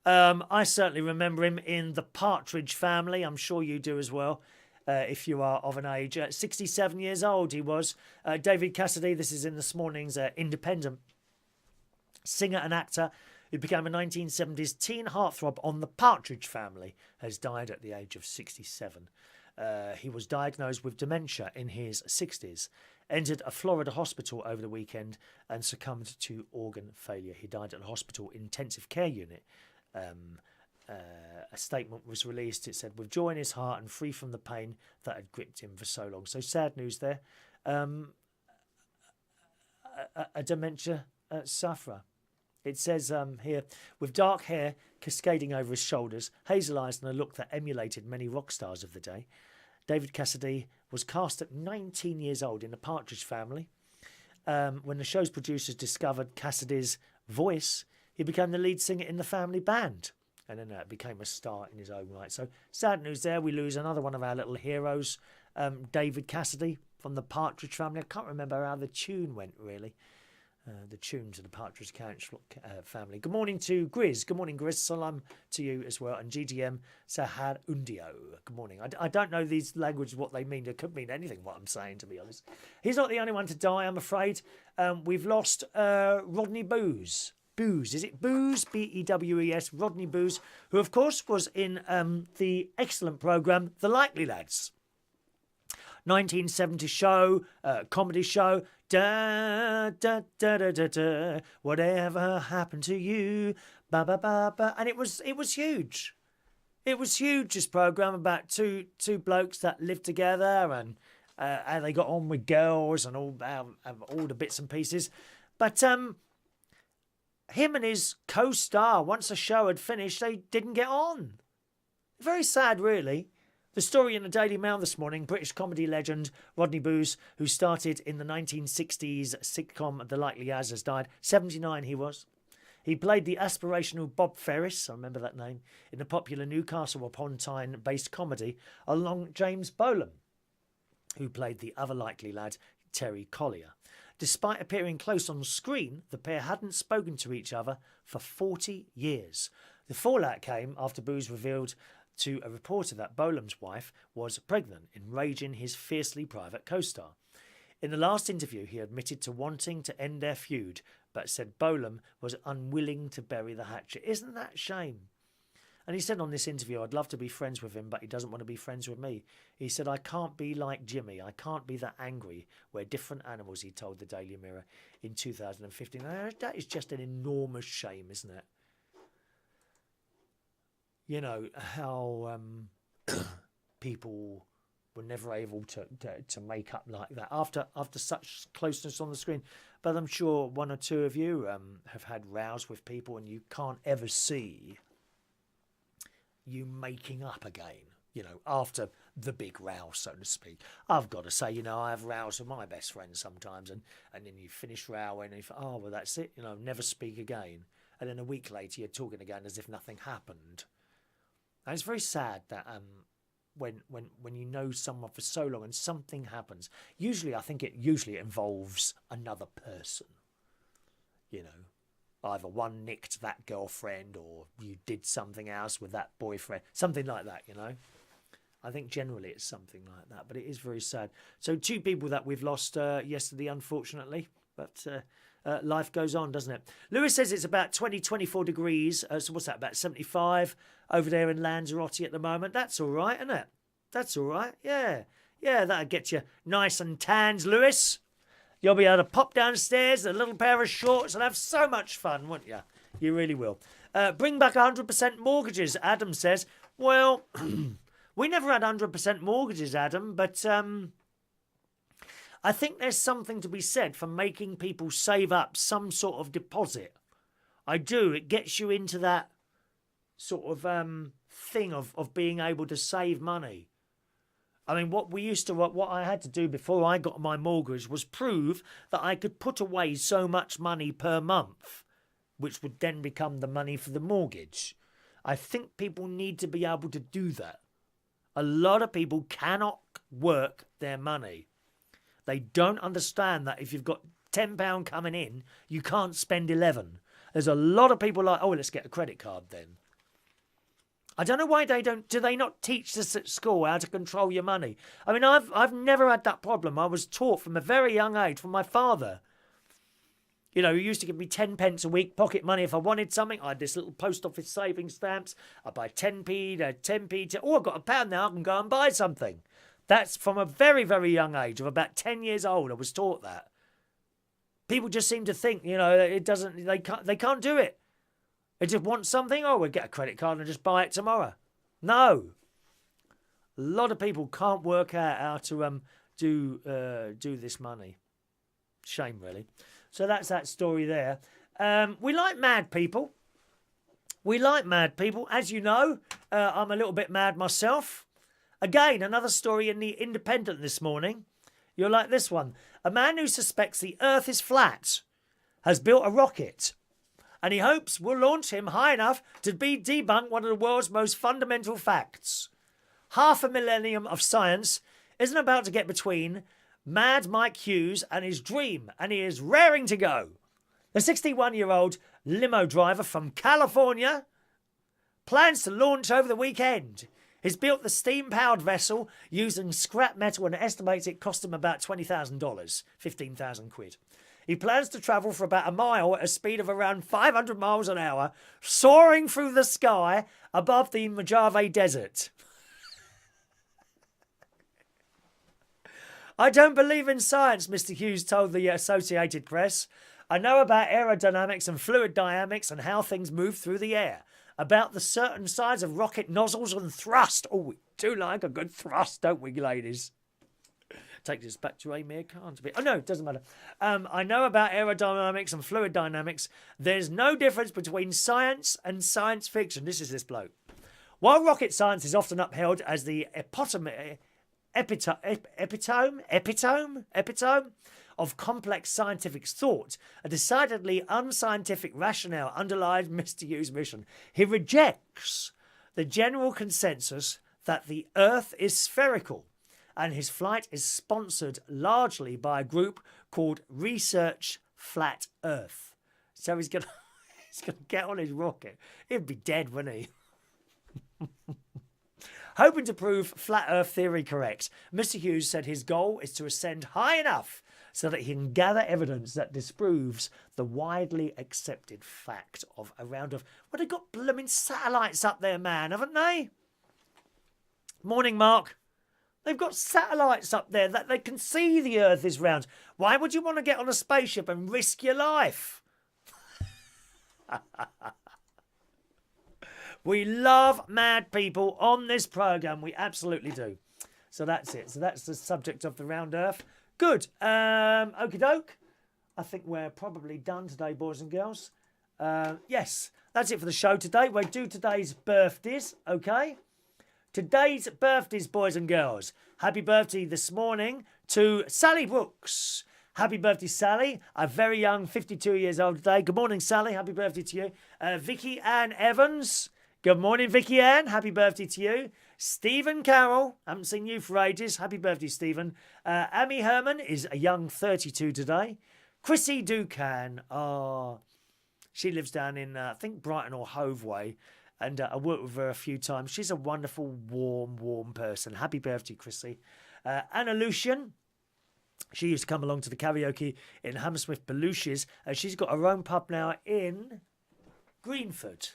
I certainly remember him in the Partridge Family. I'm sure you do as well, if you are of an age. 67 years old he was. David Cassidy, this is in this morning's Independent. Singer and actor who became a 1970s teen heartthrob on the Partridge Family has died at the age of 67. He was diagnosed with dementia in his 60s, entered a Florida hospital over the weekend and succumbed to organ failure. He died at a hospital intensive care unit. A statement was released. It said, with joy in his heart and free from the pain that had gripped him for so long. So sad news there. A dementia sufferer. It says here, with dark hair cascading over his shoulders, hazel eyes and a look that emulated many rock stars of the day, David Cassidy was cast at 19 years old in The Partridge Family. When the show's producers discovered Cassidy's voice, he became the lead singer in the family band, and then became a star in his own right. So sad news there. We lose another one of our little heroes, David Cassidy from The Partridge Family. I can't remember how the tune went, really. The tune to the Partridge family. Good morning to Grizz. Good morning, Grizz. Salam to you as well. And GGM Sahar Undio. Good morning. I don't know these languages, what they mean. It could mean anything, what I'm saying, to be honest. He's not the only one to die, I'm afraid. We've lost Rodney Bewes. Is it Bewes? B-E-W-E-S. Rodney Bewes, who, of course, was in the excellent programme The Likely Lads. 1970 show, comedy show. Da, da, da, da, da, da. Whatever happened to you? Ba, ba, ba, ba. And it was huge. It was huge, this programme, about two blokes that lived together and how they got on with girls and all the bits and pieces. But him and his co-star, once the show had finished, they didn't get on. Very sad, really. The story in the Daily Mail this morning, British comedy legend Rodney Bewes, who started in the 1960s sitcom The Likely Lads, has died. 79 he was. He played the aspirational Bob Ferris, I remember that name, in the popular Newcastle upon Tyne-based comedy, along James Bolam, who played the other Likely Lad, Terry Collier. Despite appearing close on screen, the pair hadn't spoken to each other for 40 years. The fallout came after Bewes revealed to a reporter that Bolam's wife was pregnant, enraging his fiercely private co-star. In the last interview, he admitted to wanting to end their feud, but said Bolam was unwilling to bury the hatchet. Isn't that a shame? And he said on this interview, I'd love to be friends with him, but he doesn't want to be friends with me. He said, I can't be like Jimmy. I can't be that angry. We're different animals, he told the Daily Mirror in 2015. That is just an enormous shame, isn't it? You know, how people were never able to make up like that after such closeness on the screen. But I'm sure one or two of you have had rows with people and you can't ever see you making up again, you know, after the big row, so to speak. I've got to say, you know, I have rows with my best friends sometimes, and then you finish rowing and you think, oh, well, that's it, you know, never speak again. And then a week later you're talking again as if nothing happened. And it's very sad that when you know someone for so long and something happens, I think it usually involves another person, you know. Either one nicked that girlfriend or you did something else with that boyfriend. Something like that, you know. I think generally it's something like that. But it is very sad. So 2 people that we've lost yesterday, unfortunately. But life goes on, doesn't it? Lewis says it's about 24 degrees. So what's that, about 75 over there in Lanzarote at the moment. That's all right, isn't it? That's all right. Yeah. Yeah, that'll get you nice and tanned, Lewis. You'll be able to pop downstairs in a little pair of shorts and have so much fun, won't you? You really will. Bring back 100% mortgages, Adam says. Well, we never had 100% mortgages, Adam, but I think there's something to be said for making people save up some sort of deposit. I do. It gets you into that sort of thing of being able to save money. I mean, what I had to do before I got my mortgage was prove that I could put away so much money per month, which would then become the money for the mortgage. I think people need to be able to do that. A lot of people cannot work their money. They don't understand that if you've got £10 coming in, you can't spend 11. There's a lot of people like, oh, let's get a credit card then. I don't know why do they not teach this at school how to control your money? I mean, I've never had that problem. I was taught from a very young age from my father. You know, he used to give me 10 pence a week, pocket money if I wanted something. I had this little post office savings stamps. I'd buy 10p to 10p to, oh, I've got £1 now, I can go and buy something. That's from a very, very young age of about 10 years old. I was taught that. People just seem to think, you know, they can't do it. They just want something, oh, we'll get a credit card and just buy it tomorrow. No. A lot of people can't work out how to do this money. Shame, really. So that's that story there. We like mad people. We like mad people. As you know, I'm a little bit mad myself. Again, another story in the Independent this morning. You'll like this one. A man who suspects the Earth is flat has built a rocket, and he hopes will launch him high enough to debunk one of the world's most fundamental facts. Half a millennium of science isn't about to get between Mad Mike Hughes and his dream, and he is raring to go. The 61-year-old limo driver from California plans to launch over the weekend. He's built the steam-powered vessel using scrap metal and estimates it cost him about $20,000, 15,000 quid. He plans to travel for about a mile at a speed of around 500 miles an hour, soaring through the sky above the Mojave Desert. I don't believe in science, Mr. Hughes told the Associated Press. I know about aerodynamics and fluid dynamics and how things move through the air. About the certain size of rocket nozzles and thrust. Oh, we do like a good thrust, don't we, ladies? Take this back to Amir Khan. Oh, no, it doesn't matter. I know about aerodynamics and fluid dynamics. There's no difference between science and science fiction. This is this bloke. While rocket science is often upheld as the epitome of complex scientific thought, a decidedly unscientific rationale underlies Mr. Hughes' mission. He rejects the general consensus that the Earth is spherical, and his flight is sponsored largely by a group called Research Flat Earth. So he's gonna get on his rocket. He'd be dead, wouldn't he? Hoping to prove flat Earth theory correct, Mr. Hughes said his goal is to ascend high enough so that he can gather evidence that disproves the widely accepted fact of a round of... Well, they've got blooming satellites up there, man, haven't they? Morning, Mark. They've got satellites up there that they can see the Earth is round. Why would you want to get on a spaceship and risk your life? We love mad people on this programme. We absolutely do. So that's it. So that's the subject of the round Earth. Good. Okie doke. I think we're probably done today, boys and girls. Yes, that's it for the show today. We'll do today's birthdays, okay? Today's birthdays, boys and girls. Happy birthday this morning to Sally Brooks. Happy birthday, Sally. A very young 52 years old today. Good morning, Sally. Happy birthday to you. Vickiann Evans. Good morning, Vickiann. Happy birthday to you. Stephen Carroll. Haven't seen you for ages. Happy birthday, Stephen. Ammie Herman is a young 32 today. Krissie Ducan. Oh, she lives down in, I think, Brighton or Hove Way. And I worked with her a few times. She's a wonderful, warm person. Happy birthday, Krissie. Anna Lucian. She used to come along to the karaoke in Hammersmith Belushes. She's got her own pub now in Greenford.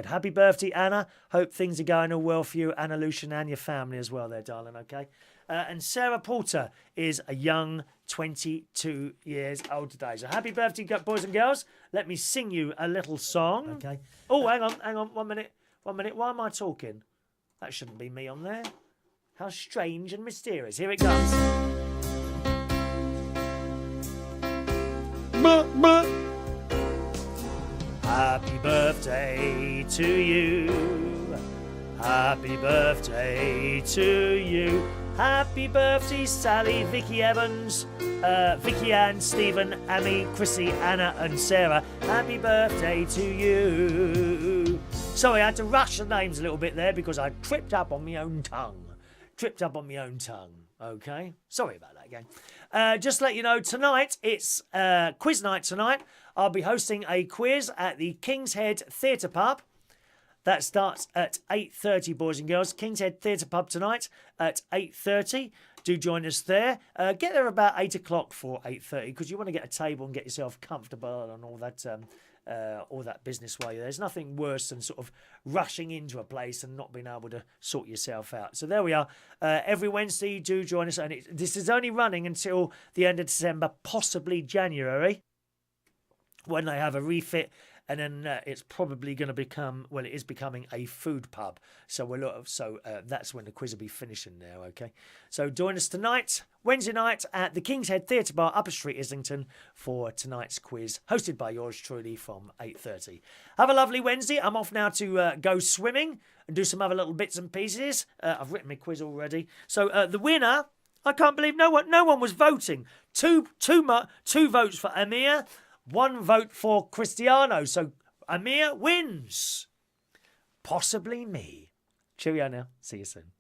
Happy birthday, Anna. Hope things are going all well for you, Anna Lucian, and your family as well there, darling, okay? And Sarah Porter is a young 22 years old today. So happy birthday, boys and girls. Let me sing you a little song. Okay. Oh, hang on. 1 minute. Why am I talking? That shouldn't be me on there. How strange and mysterious. Here it goes. Happy birthday to you. Happy birthday to you. Happy birthday, Sally, Vicky Evans, Vickiann, Stephen, Ammie, Krissie, Anna and Sarah. Happy birthday to you. Sorry, I had to rush the names a little bit there because I tripped up on my own tongue. Okay? Sorry about that again. Just to let you know, tonight, it's quiz night tonight. I'll be hosting a quiz at the King's Head Theatre Pub. That starts at 8:30, boys and girls. King's Head Theatre Pub tonight at 8:30. Do join us there. Get there about 8 o'clock for 8:30 because you want to get a table and get yourself comfortable and all that business while you're there. There's nothing worse than sort of rushing into a place and not being able to sort yourself out. So there we are. Every Wednesday, do join us. And this is only running until the end of December, possibly January, when they have a refit. And then it's probably going to become, well, it is becoming a food pub. So that's when the quiz will be finishing now, okay? So join us tonight, Wednesday night, at the King's Head Theatre Bar, Upper Street, Islington, for tonight's quiz, hosted by yours truly from 8:30. Have a lovely Wednesday. I'm off now to go swimming and do some other little bits and pieces. I've written my quiz already. So the winner, I can't believe no one was voting. Two votes for Amir. 1 vote for Cristiano, so Amir wins. Possibly me. Cheerio now. See you soon.